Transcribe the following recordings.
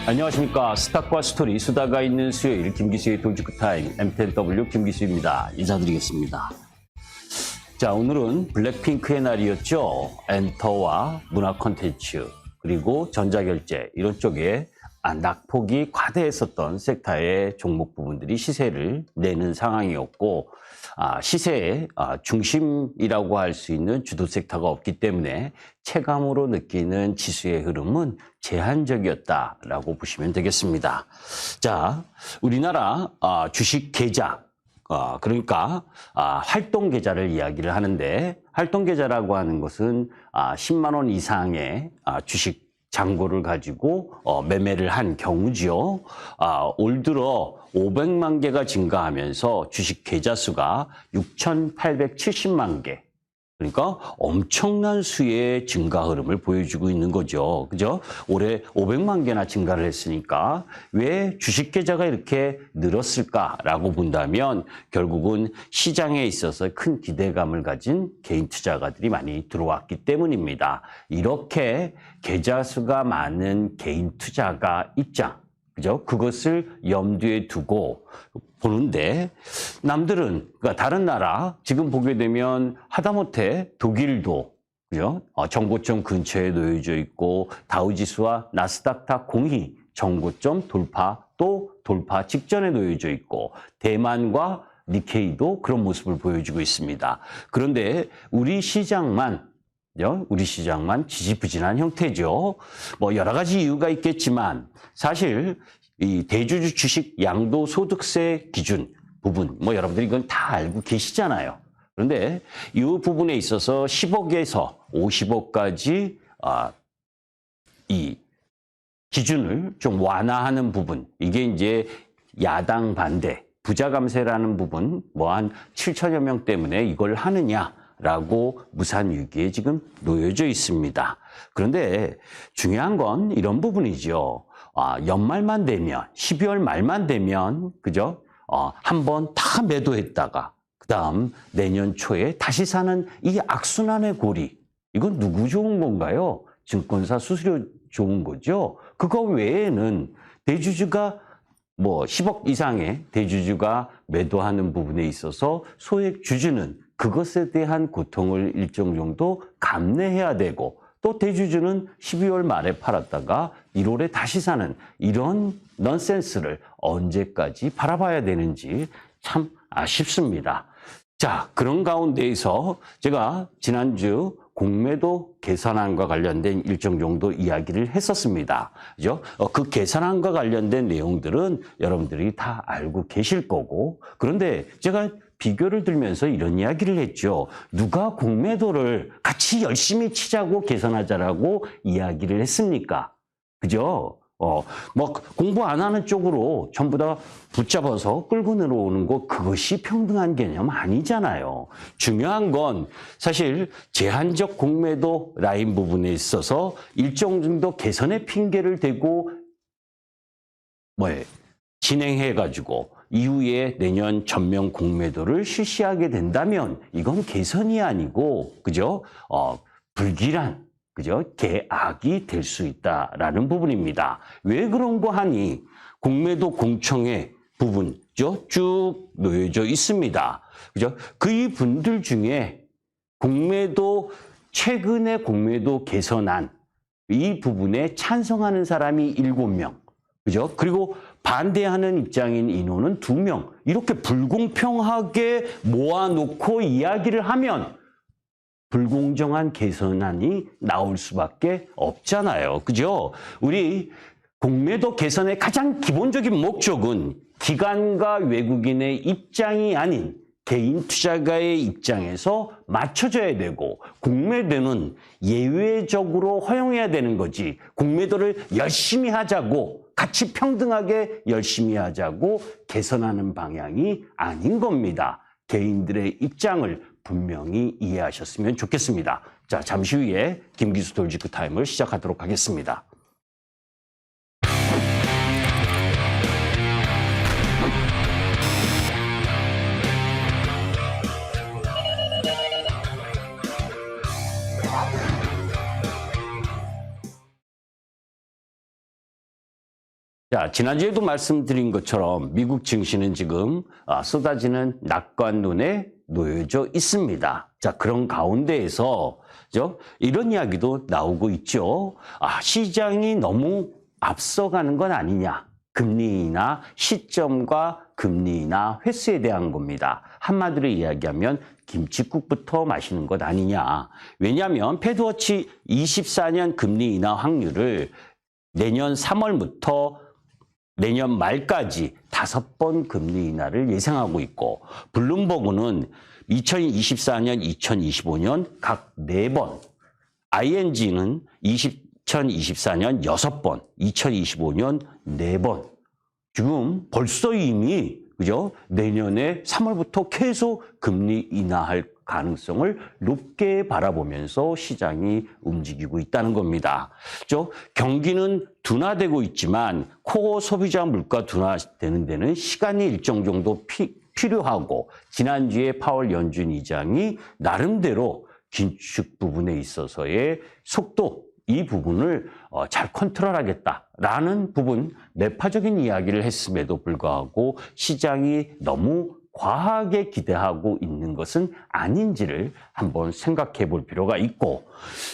안녕하십니까. 스탁과 스토리, 수다가 있는 수요일 김기수의 돌직구타임 M10W 김기수입니다. 인사드리겠습니다. 자, 오늘은 블랙핑크의 날이었죠. 엔터와 문화 콘텐츠 그리고 전자결제 이런 쪽에 낙폭이 과대했었던 섹터의 종목 부분들이 시세를 내는 상황이었고, 시세의 중심이라고 할 수 있는 주도 섹터가 없기 때문에 체감으로 느끼는 지수의 흐름은 제한적이었다라고 보시면 되겠습니다. 자, 우리나라 주식 계좌, 그러니까 활동 계좌를 이야기를 하는데, 활동 계좌라고 하는 것은 10만 원 이상의 주식 잔고를 가지고 매매를 한 경우지요. 올 들어 500만 개가 증가하면서 주식 계좌 수가 6,870만 개. 그러니까 엄청난 수의 증가 흐름을 보여주고 있는 거죠. 그죠? 올해 500만 개나 증가를 했으니까 왜 주식 계좌가 이렇게 늘었을까라고 본다면 결국은 시장에 있어서 큰 기대감을 가진 개인 투자가들이 많이 들어왔기 때문입니다. 이렇게 계좌 수가 많은 개인 투자가 입장, 그죠? 그것을 염두에 두고 보는데, 남들은, 그러니까 다른 나라, 지금 보게 되면 하다못해 독일도, 그죠? 정고점 근처에 놓여져 있고, 다우지수와 나스닥 공히 정고점 돌파, 또 돌파 직전에 놓여져 있고, 대만과 니케이도 그런 모습을 보여주고 있습니다. 그런데 우리 시장만 지지부진한 형태죠. 뭐 여러 가지 이유가 있겠지만 사실 이 대주주 주식 양도소득세 기준 부분, 뭐 여러분들이 이건 다 알고 계시잖아요. 그런데 이 부분에 있어서 10억에서 50억까지 이 기준을 좀 완화하는 부분, 이게 이제 야당 반대, 부자 감세라는 부분, 뭐 한 7천여 명 때문에 이걸 하느냐라고 무산위기에 지금 놓여져 있습니다. 그런데 중요한 건 이런 부분이죠. 연말만 되면, 12월 말만 되면, 그죠? 한번 다 매도했다가, 그 다음 내년 초에 다시 사는 이 악순환의 고리. 이건 누구 좋은 건가요? 증권사 수수료 좋은 거죠? 그거 외에는 대주주가 뭐 10억 이상의 대주주가 매도하는 부분에 있어서 소액 주주는 그것에 대한 고통을 일정 정도 감내해야 되고, 또 대주주는 12월 말에 팔았다가 1월에 다시 사는 이런 넌센스를 언제까지 바라봐야 되는지 참 아쉽습니다. 자, 그런 가운데에서 제가 지난주 공매도 계산안과 관련된 일정 정도 이야기를 했었습니다. 그죠? 그 계산안과 관련된 내용들은 여러분들이 다 알고 계실 거고, 그런데 제가 비교를 들면서 이런 이야기를 했죠. 누가 공매도를 같이 열심히 치자고 계산하자라고 이야기를 했습니까? 그죠? 뭐 공부 안 하는 쪽으로 전부 다 붙잡아서 끌고 내려오는 거, 그것이 평등한 개념 아니잖아요. 중요한 건 사실 제한적 공매도 라인 부분에 있어서 일정 정도 개선의 핑계를 대고 진행해가지고 이후에 내년 전면 공매도를 실시하게 된다면 이건 개선이 아니고, 그죠? 불길한, 그죠? 계악이 될 수 있다라는 부분입니다. 왜 그런 거 하니? 공매도 공청회 부분죠? 쭉 놓여져 있습니다. 그죠? 그 분들 중에 최근에 공매도 개선안, 이 부분에 찬성하는 사람이 7명. 그죠? 그리고 반대하는 입장인 인원은 2명. 이렇게 불공평하게 모아놓고 이야기를 하면 불공정한 개선안이 나올 수밖에 없잖아요. 그죠? 우리 공매도 개선의 가장 기본적인 목적은 기관과 외국인의 입장이 아닌 개인 투자가의 입장에서 맞춰져야 되고, 공매도는 예외적으로 허용해야 되는 거지, 공매도를 열심히 하자고, 같이 평등하게 열심히 하자고 개선하는 방향이 아닌 겁니다. 개인들의 입장을 분명히 이해하셨으면 좋겠습니다. 자, 잠시 후에 김기수 돌직구 타임을 시작하도록 하겠습니다. 자, 지난주에도 말씀드린 것처럼 미국 증시는 지금 쏟아지는 낙관론에 놓여져 있습니다. 자, 그런 가운데에서 이런 이야기도 나오고 있죠. 시장이 너무 앞서가는 건 아니냐. 금리 인하 시점과 금리 인하 횟수에 대한 겁니다. 한마디로 이야기하면 김칫국부터 마시는 것 아니냐. 왜냐하면 패드워치 24년 금리 인하 확률을 내년 3월부터 내년 말까지 5번 금리 인하를 예상하고 있고, 블룸버그는 2024년, 2025년 각 4번, ING는 2024년 6번, 2025년 4번. 지금 벌써 이미 그죠? 내년에 3월부터 계속 금리 인하할 가능성을 높게 바라보면서 시장이 움직이고 있다는 겁니다. 경기는 둔화되고 있지만 코어 소비자 물가 둔화되는 데는 시간이 일정 정도 필요하고, 지난주에 파월 연준 의장이 나름대로 긴축 부분에 있어서의 속도, 이 부분을 잘 컨트롤하겠다라는 부분, 매파적인 이야기를 했음에도 불구하고 시장이 너무 과하게 기대하고 있는 것은 아닌지를 한번 생각해 볼 필요가 있고,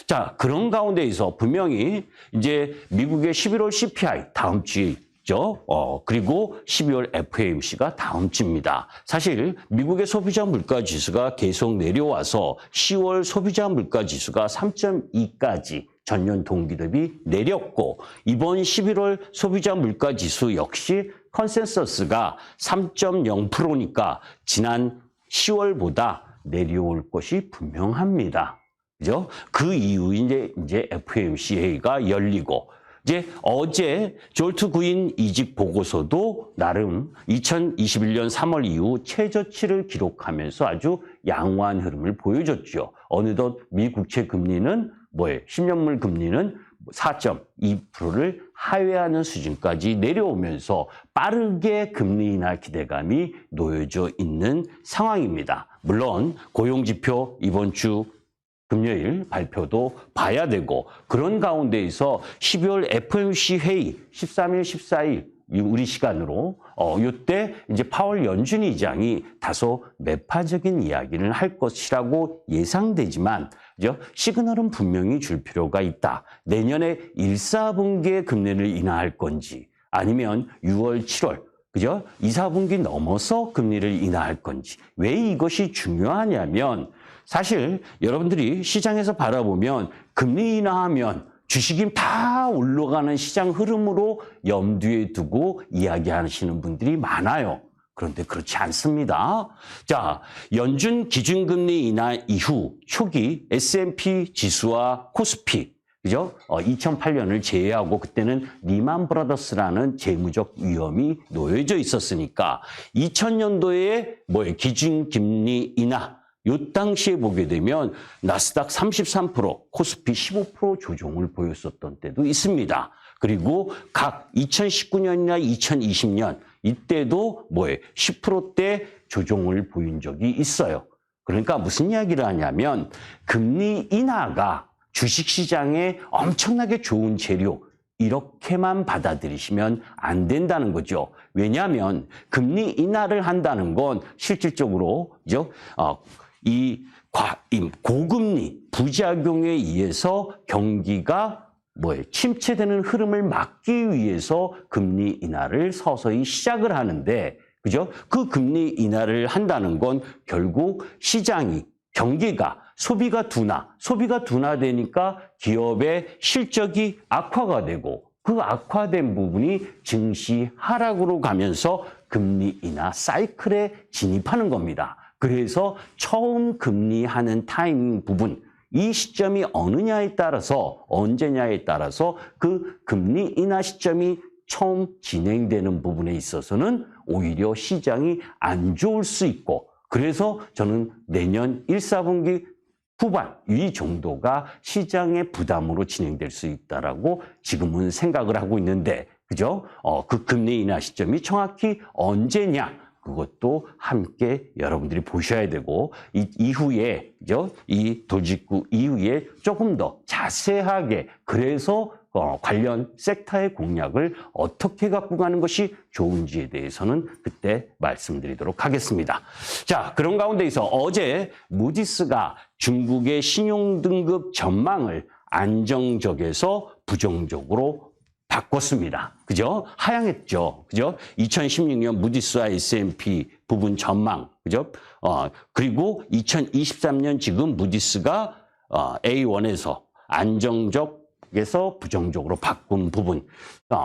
자, 그런 가운데에서 분명히 이제 미국의 11월 CPI 다음 주에 있죠. 그리고 12월 FOMC가 다음 주입니다. 사실 미국의 소비자 물가 지수가 계속 내려와서 10월 소비자 물가 지수가 3.2까지 전년 동기 대비 내렸고, 이번 11월 소비자 물가 지수 역시 컨센서스가 3.0%니까 지난 10월보다 내려올 것이 분명합니다. 그죠? 그 이후 이제 FOMC 회의가 열리고, 이제 어제 졸트 구인 이직 보고서도 나름 2021년 3월 이후 최저치를 기록하면서 아주 양호한 흐름을 보여줬죠. 어느덧 미 국채 금리는 10년물 금리는 4.2%를 하회하는 수준까지 내려오면서 빠르게 금리 인하 기대감이 놓여져 있는 상황입니다. 물론 고용지표 이번 주 금요일 발표도 봐야 되고, 그런 가운데에서 12월 FOMC 회의 13일, 14일 우리 시간으로 이때 이제 파월 연준 의장이 다소 매파적인 이야기를 할 것이라고 예상되지만, 그죠? 시그널은 분명히 줄 필요가 있다. 내년에 1, 4분기에 금리를 인하할 건지, 아니면 6월, 7월, 그죠? 2, 4분기 넘어서 금리를 인하할 건지. 왜 이것이 중요하냐면, 사실 여러분들이 시장에서 바라보면 금리 인하하면 주식이 다 올라가는 시장 흐름으로 염두에 두고 이야기하시는 분들이 많아요. 그런데 그렇지 않습니다. 자, 연준 기준금리 인하 이후 초기 S&P 지수와 코스피, 그죠? 2008년을 제외하고 그때는 리만 브라더스라는 재무적 위험이 놓여져 있었으니까 2000년도에 기준금리 인하, 요 당시에 보게 되면 나스닥 33%, 코스피 15% 조정을 보였었던 때도 있습니다. 그리고 각 2019년이나 2020년 이때도 10%대 조정을 보인 적이 있어요. 그러니까 무슨 이야기를 하냐면 금리 인하가 주식시장에 엄청나게 좋은 재료, 이렇게만 받아들이시면 안 된다는 거죠. 왜냐하면 금리 인하를 한다는 건 실질적으로 이 고금리 부작용에 의해서 경기가 침체되는 흐름을 막기 위해서 금리 인하를 서서히 시작을 하는데, 그죠? 그 금리 인하를 한다는 건 결국 시장이, 경기가, 소비가 둔화되니까 기업의 실적이 악화가 되고, 그 악화된 부분이 증시 하락으로 가면서 금리 인하 사이클에 진입하는 겁니다. 그래서 처음 금리하는 타이밍 부분, 이 시점이 어느냐에 따라서, 언제냐에 따라서 그 금리 인하 시점이 처음 진행되는 부분에 있어서는 오히려 시장이 안 좋을 수 있고, 그래서 저는 내년 1, 4분기 후반 이 정도가 시장의 부담으로 진행될 수 있다라고 지금은 생각을 하고 있는데, 그죠? 그 금리 인하 시점이 정확히 언제냐? 그것도 함께 여러분들이 보셔야 되고, 이후에, 그죠? 이 돌직구 이후에 조금 더 자세하게, 그래서 관련 섹터의 공략을 어떻게 갖고 가는 것이 좋은지에 대해서는 그때 말씀드리도록 하겠습니다. 자, 그런 가운데에서 어제 무디스가 중국의 신용등급 전망을 안정적에서 부정적으로 바꿨습니다. 그죠? 하향했죠. 그죠? 2016년 무디스와 S&P 부분 전망. 그죠? 그리고 2023년 지금 무디스가 A1에서 안정적에서 부정적으로 바꾼 부분.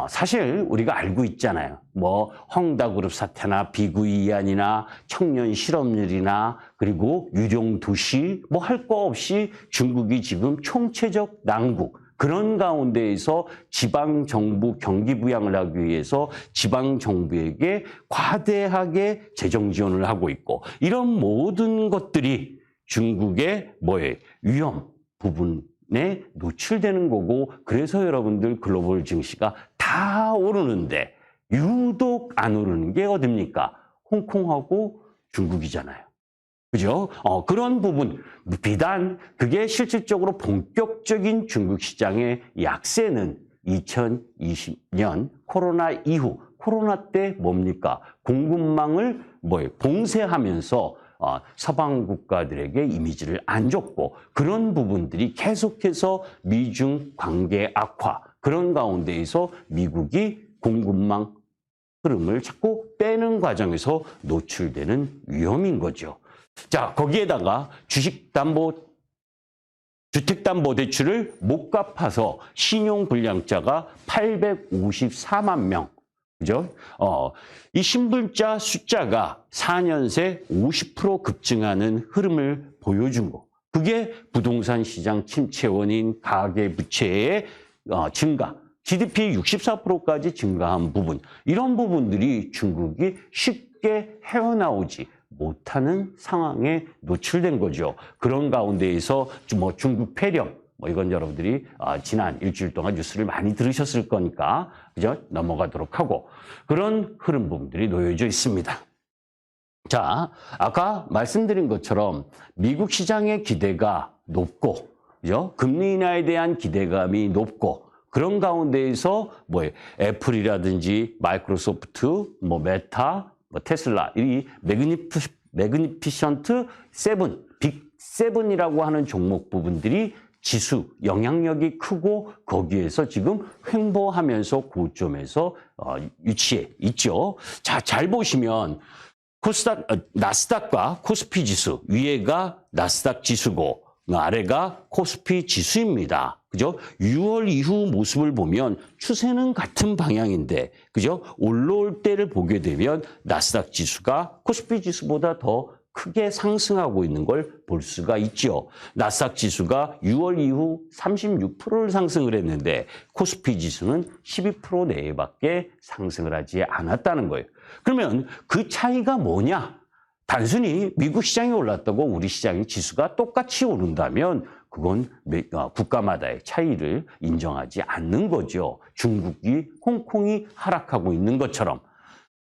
사실 우리가 알고 있잖아요. 뭐 헝다그룹 사태나 비구이안이나 청년 실업률이나 그리고 유령 도시 뭐 할 거 없이 중국이 지금 총체적 난국 그런 가운데에서 지방정부 경기 부양을 하기 위해서 지방정부에게 과대하게 재정 지원을 하고 있고 이런 모든 것들이 중국의 위험 부분에 노출되는 거고 그래서 여러분들 글로벌 증시가 다 오르는데 유독 안 오르는 게 어딥니까? 홍콩하고 중국이잖아요. 그죠? 그런 부분, 비단 그게 실질적으로 본격적인 중국 시장의 약세는 2020년 코로나 이후, 코로나 때 뭡니까? 공급망을 봉쇄하면서 서방 국가들에게 이미지를 안 줬고 그런 부분들이 계속해서 미중 관계 악화, 그런 가운데에서 미국이 공급망 흐름을 자꾸 빼는 과정에서 노출되는 위험인 거죠. 자, 거기에다가 주택담보대출을 못 갚아서 신용불량자가 854만 명. 그죠? 이 신불자 숫자가 4년 새 50% 급증하는 흐름을 보여준 거. 그게 부동산 시장 침체 원인, 가계 부채의 증가, GDP 64%까지 증가한 부분. 이런 부분들이 중국이 쉽게 헤어나오지 못하는 상황에 노출된 거죠. 그런 가운데에서 중국 폐렴, 이건 여러분들이 지난 일주일 동안 뉴스를 많이 들으셨을 거니까 그죠? 넘어가도록 하고 그런 흐름 부분들이 놓여져 있습니다. 자, 아까 말씀드린 것처럼 미국 시장의 기대가 높고 그죠? 금리 인하에 대한 기대감이 높고 그런 가운데에서 애플이라든지 마이크로소프트, 메타, 테슬라, 이 매그니피션트 세븐, 빅7이라고 하는 종목 부분들이 지수 영향력이 크고 거기에서 지금 횡보하면서 고점에서 위치해 있죠. 자, 잘 보시면 나스닥과 코스피 지수, 위에가 나스닥 지수고 아래가 코스피 지수입니다. 그죠? 6월 이후 모습을 보면 추세는 같은 방향인데, 그죠? 올라올 때를 보게 되면 나스닥 지수가 코스피 지수보다 더 크게 상승하고 있는 걸 볼 수가 있죠. 나스닥 지수가 6월 이후 36%를 상승을 했는데 코스피 지수는 12% 내외밖에 상승을 하지 않았다는 거예요. 그러면 그 차이가 뭐냐? 단순히 미국 시장이 올랐다고 우리 시장의 지수가 똑같이 오른다면 그건 국가마다의 차이를 인정하지 않는 거죠. 중국이, 홍콩이 하락하고 있는 것처럼.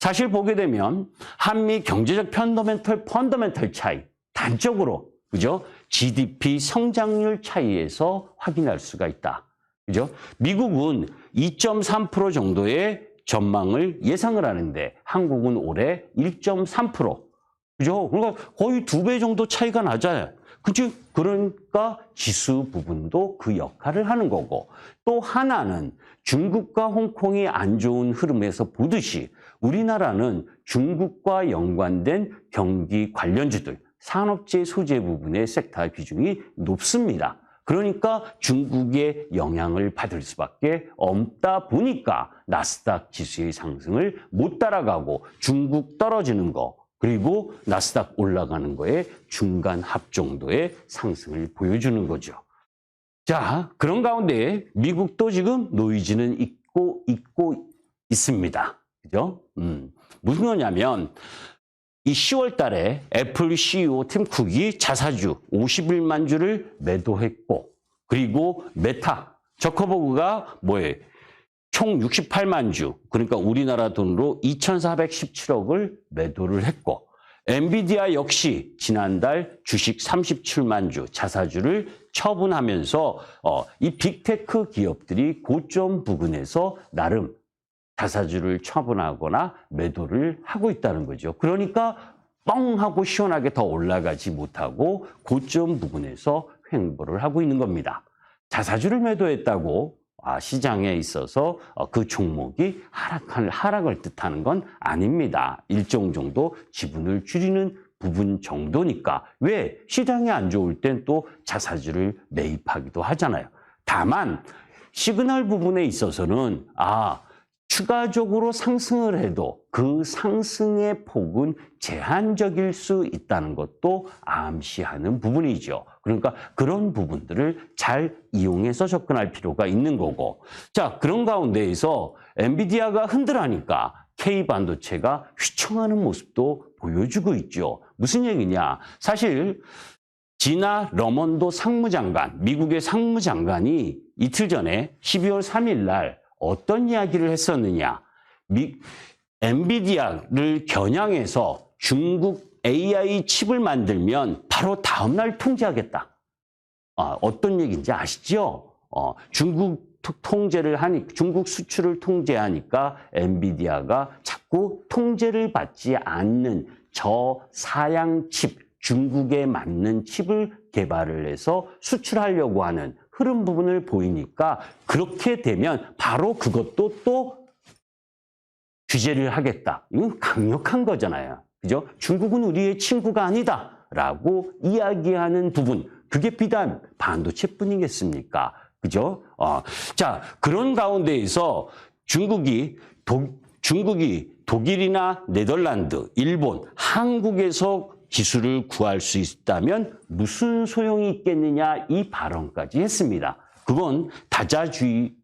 사실 보게 되면 한미 경제적 펀더멘털 차이, 단적으로, 그죠? GDP 성장률 차이에서 확인할 수가 있다. 그죠? 미국은 2.3% 정도의 전망을 예상을 하는데 한국은 올해 1.3%. 그죠? 그러니까 거의 2배 정도 차이가 나잖아요. 그치? 그러니까 지수 부분도 그 역할을 하는 거고 또 하나는 중국과 홍콩이 안 좋은 흐름에서 보듯이 우리나라는 중국과 연관된 경기 관련주들, 산업재 소재 부분의 섹터 비중이 높습니다. 그러니까 중국의 영향을 받을 수밖에 없다 보니까 나스닥 지수의 상승을 못 따라가고 중국 떨어지는 거 그리고 나스닥 올라가는 거에 중간 합 정도의 상승을 보여주는 거죠. 자, 그런 가운데 미국도 지금 노이즈는 있고 있습니다. 그죠? 무슨 거냐면 이 10월 달에 애플 CEO 팀 쿡이 자사주 51만 주를 매도했고 그리고 메타, 저커버그가 총 68만 주, 그러니까 우리나라 돈으로 2,417억을 매도를 했고 엔비디아 역시 지난달 주식 37만 주 자사주를 처분하면서 이 빅테크 기업들이 고점 부근에서 나름 자사주를 처분하거나 매도를 하고 있다는 거죠. 그러니까 뻥 하고 시원하게 더 올라가지 못하고 고점 부근에서 횡보를 하고 있는 겁니다. 자사주를 매도했다고 시장에 있어서 그 종목이 하락을 뜻하는 건 아닙니다. 일정 정도 지분을 줄이는 부분 정도니까. 왜? 시장이 안 좋을 땐 또 자사주를 매입하기도 하잖아요. 다만 시그널 부분에 있어서는 추가적으로 상승을 해도 그 상승의 폭은 제한적일 수 있다는 것도 암시하는 부분이죠. 그러니까 그런 부분들을 잘 이용해서 접근할 필요가 있는 거고. 자, 그런 가운데에서 엔비디아가 흔들하니까 K반도체가 휘청하는 모습도 보여주고 있죠. 무슨 얘기냐? 사실 지나 러먼도 상무장관, 미국의 상무장관이 이틀 전에 12월 3일 날 어떤 이야기를 했었느냐. 엔비디아를 겨냥해서 중국 AI 칩을 만들면 바로 다음날 통제하겠다. 어떤 얘기인지 아시죠? 중국 중국 수출을 통제하니까 엔비디아가 자꾸 통제를 받지 않는 저사양 칩, 중국에 맞는 칩을 개발을 해서 수출하려고 하는 흐름 부분을 보이니까 그렇게 되면 바로 그것도 또 규제를 하겠다. 이건 강력한 거잖아요. 그죠? 중국은 우리의 친구가 아니다라고 이야기하는 부분. 그게 비단 반도체뿐이겠습니까? 그죠? 자, 그런 가운데에서 중국이 독일이나 네덜란드, 일본, 한국에서 기술을 구할 수 있다면 무슨 소용이 있겠느냐 이 발언까지 했습니다. 그건 다자주의적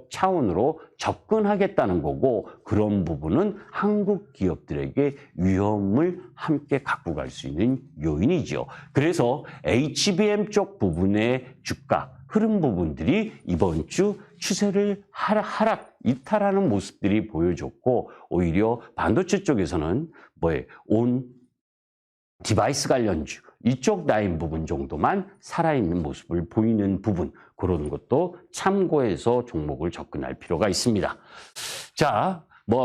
차원으로 접근하겠다는 거고 그런 부분은 한국 기업들에게 위험을 함께 갖고 갈 수 있는 요인이죠. 그래서 HBM 쪽 부분의 주가 흐름 부분들이 이번 주 추세를 이탈하는 모습들이 보여줬고 오히려 반도체 쪽에서는 온 디바이스 관련주 이쪽 라인 부분 정도만 살아있는 모습을 보이는 부분 그런 것도 참고해서 종목을 접근할 필요가 있습니다. 자,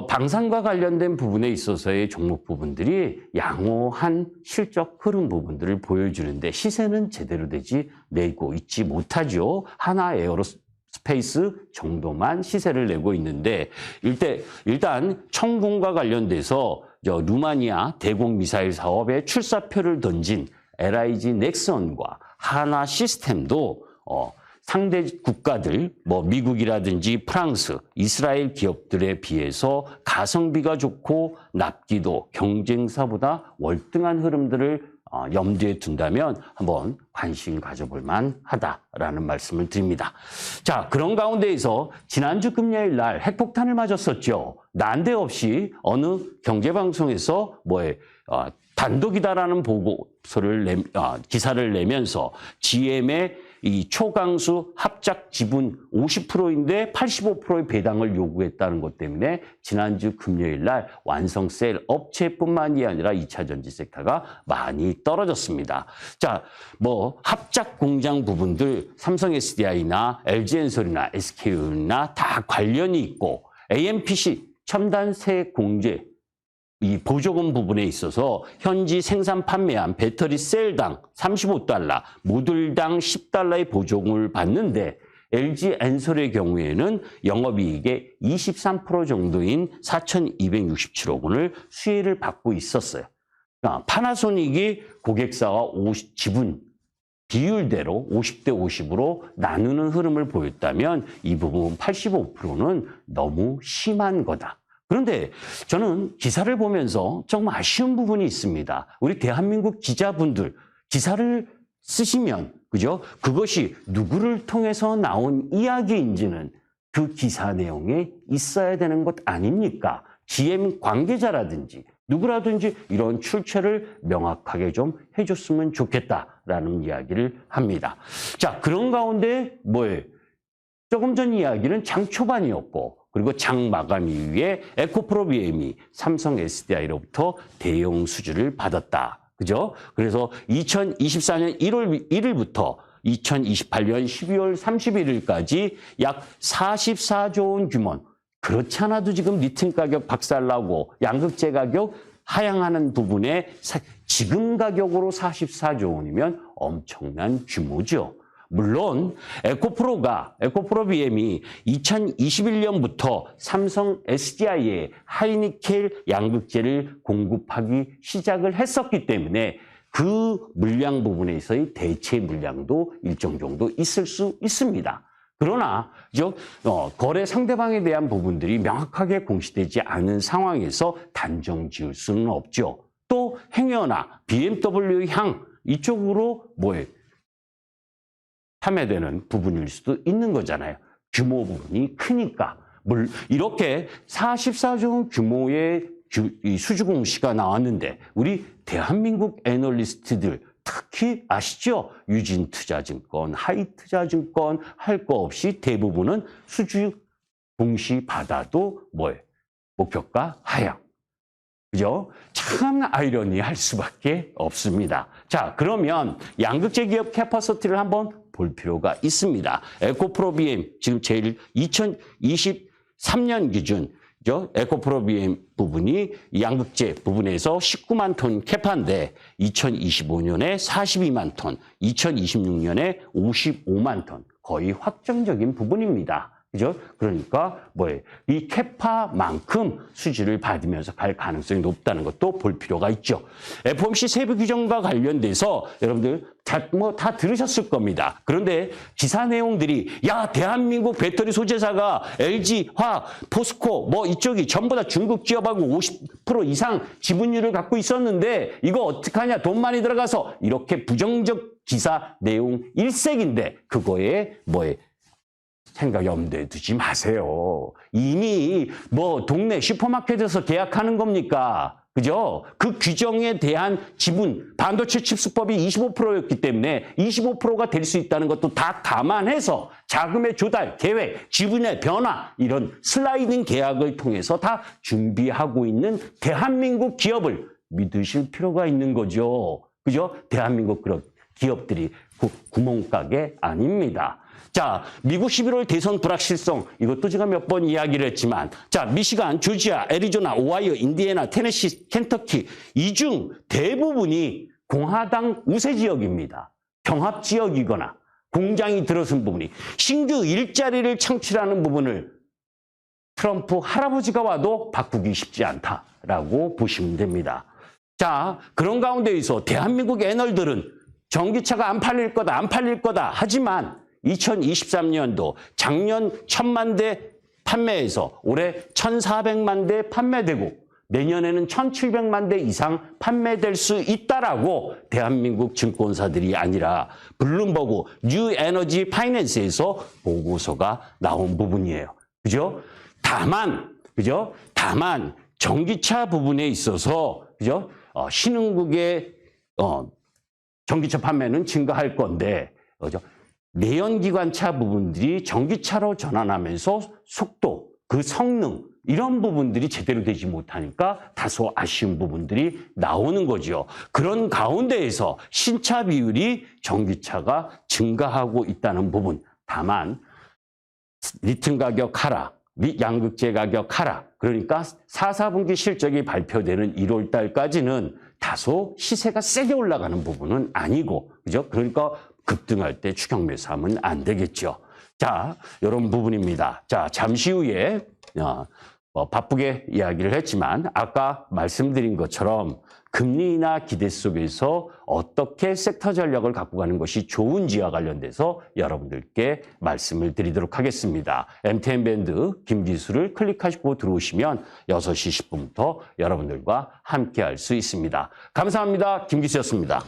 방산과 관련된 부분에 있어서의 종목 부분들이 양호한 실적 흐름 부분들을 보여주는데 시세는 제대로 내고 있지 못하죠. 하나 에어로스페이스 정도만 시세를 내고 있는데 일단 청군과 관련돼서 루마니아 대공 미사일 사업에 출사표를 던진 LIG 넥슨과 하나 시스템도 상대 국가들 미국이라든지 프랑스, 이스라엘 기업들에 비해서 가성비가 좋고 납기도 경쟁사보다 월등한 흐름들을 염두에 둔다면 한번 관심 가져볼 만하다라는 말씀을 드립니다. 자, 그런 가운데에서 지난주 금요일 날 핵폭탄을 맞았었죠. 난데없이 어느 경제방송에서 단독이다라는 기사를 내면서 GM의 이 초강수 합작 지분 50%인데 85%의 배당을 요구했다는 것 때문에 지난주 금요일 날 완성셀 업체뿐만이 아니라 2차 전지 섹터가 많이 떨어졌습니다. 자, 합작 공장 부분들 삼성 SDI나 LG엔솔이나 SKU나 다 관련이 있고 AMPC 첨단 세 공제 이 보조금 부분에 있어서 현지 생산 판매한 배터리 셀당 35달러, 모듈당 10달러의 보조금을 받는데 LG엔솔의 경우에는 영업이익의 23% 정도인 4,267억 원을 수혜를 받고 있었어요. 파나소닉이 고객사와 지분 비율대로 50대 50으로 나누는 흐름을 보였다면 이 부분 85%는 너무 심한 거다. 그런데 저는 기사를 보면서 조금 아쉬운 부분이 있습니다. 우리 대한민국 기자분들 기사를 쓰시면 그죠? 그것이 누구를 통해서 나온 이야기인지는 그 기사 내용에 있어야 되는 것 아닙니까? GM 관계자라든지 누구라든지 이런 출처를 명확하게 좀 해줬으면 좋겠다라는 이야기를 합니다. 자, 그런 가운데 조금 전 이야기는 장 초반이었고 그리고 장 마감 이후에 에코프로비엠이 삼성 SDI로부터 대형 수주를 받았다. 그죠? 그래서 2024년 1월 1일부터 2028년 12월 31일까지 약 44조 원 규모. 그렇지 않아도 지금 리튬 가격 박살나고 양극재 가격 하향하는 부분에 지금 가격으로 44조 원이면 엄청난 규모죠. 물론 에코프로비엠이 2021년부터 삼성 SDI에 하이니켈 양극재를 공급하기 시작을 했었기 때문에 그 물량 부분에서의 대체 물량도 일정 정도 있을 수 있습니다. 그러나 거래 상대방에 대한 부분들이 명확하게 공시되지 않은 상황에서 단정 지을 수는 없죠. 또 행여나 BMW 향 이쪽으로 판매되는 부분일 수도 있는 거잖아요. 규모 부분이 크니까. 이렇게 44조 원 규모의 수주 공시가 나왔는데 우리 대한민국 애널리스트들 특히 아시죠? 유진투자증권, 하이투자증권 할 거 없이 대부분은 수주 공시 받아도 목표가 하향. 그죠? 참 아이러니할 수밖에 없습니다. 자, 그러면 양극재 기업 캐파시티를 한번 볼 필요가 있습니다. 에코프로비엠 지금 제일 2023년 기준 에코프로비엠 부분이 양극재 부분에서 19만 톤 캐파인데 2025년에 42만 톤, 2026년에 55만 톤 거의 확정적인 부분입니다. 그죠? 그러니까 이 캐파만큼 수주를 받으면서 갈 가능성이 높다는 것도 볼 필요가 있죠. FOMC 세부 규정과 관련돼서 여러분들 다 들으셨을 겁니다. 그런데 기사 내용들이 대한민국 배터리 소재사가 LG, 화학, 포스코 이쪽이 전부 다 중국 기업하고 50% 이상 지분율을 갖고 있었는데 이거 어떡하냐 돈 많이 들어가서 이렇게 부정적 기사 내용 일색인데 그거에 생각 염두에 두지 마세요. 이미 동네 슈퍼마켓에서 계약하는 겁니까? 그죠? 그 규정에 대한 지분, 반도체 칩스법이 25%였기 때문에 25%가 될 수 있다는 것도 다 감안해서 자금의 조달, 계획, 지분의 변화 이런 슬라이딩 계약을 통해서 다 준비하고 있는 대한민국 기업을 믿으실 필요가 있는 거죠. 그죠? 대한민국 그런 기업들이 구멍가게 아닙니다. 자, 미국 11월 대선 불확실성 이것도 제가 몇 번 이야기를 했지만 자, 미시간, 조지아, 애리조나, 오하이오, 인디애나, 테네시, 켄터키 이 중 대부분이 공화당 우세 지역입니다. 경합 지역이거나 공장이 들어선 부분이 신규 일자리를 창출하는 부분을 트럼프 할아버지가 와도 바꾸기 쉽지 않다라고 보시면 됩니다. 자, 그런 가운데에서 대한민국 애널들은 전기차가 안 팔릴 거다 하지만 2023년도 작년 1000만 대 판매에서 올해 1400만 대 판매되고 내년에는 1700만 대 이상 판매될 수 있다라고 대한민국 증권사들이 아니라 블룸버그 뉴 에너지 파이낸스에서 보고서가 나온 부분이에요. 그죠? 다만 전기차 부분에 있어서 그죠? 신흥국의 전기차 판매는 증가할 건데 그죠? 내연기관차 부분들이 전기차로 전환하면서 속도, 그 성능 이런 부분들이 제대로 되지 못하니까 다소 아쉬운 부분들이 나오는 거죠. 그런 가운데에서 신차 비율이 전기차가 증가하고 있다는 부분. 다만 리튬 가격 하락, 양극재 가격 하락. 그러니까 4분기 실적이 발표되는 1월 달까지는 다소 시세가 세게 올라가는 부분은 아니고, 그죠? 그러니까 급등할 때 추격 매수하면 안 되겠죠. 자, 이런 부분입니다. 자, 잠시 후에 바쁘게 이야기를 했지만 아까 말씀드린 것처럼 금리 인하 기대 속에서 어떻게 섹터 전략을 갖고 가는 것이 좋은지와 관련돼서 여러분들께 말씀을 드리도록 하겠습니다. MTN 밴드 김기수를 클릭하시고 들어오시면 6시 10분부터 여러분들과 함께 할 수 있습니다. 감사합니다. 김기수였습니다.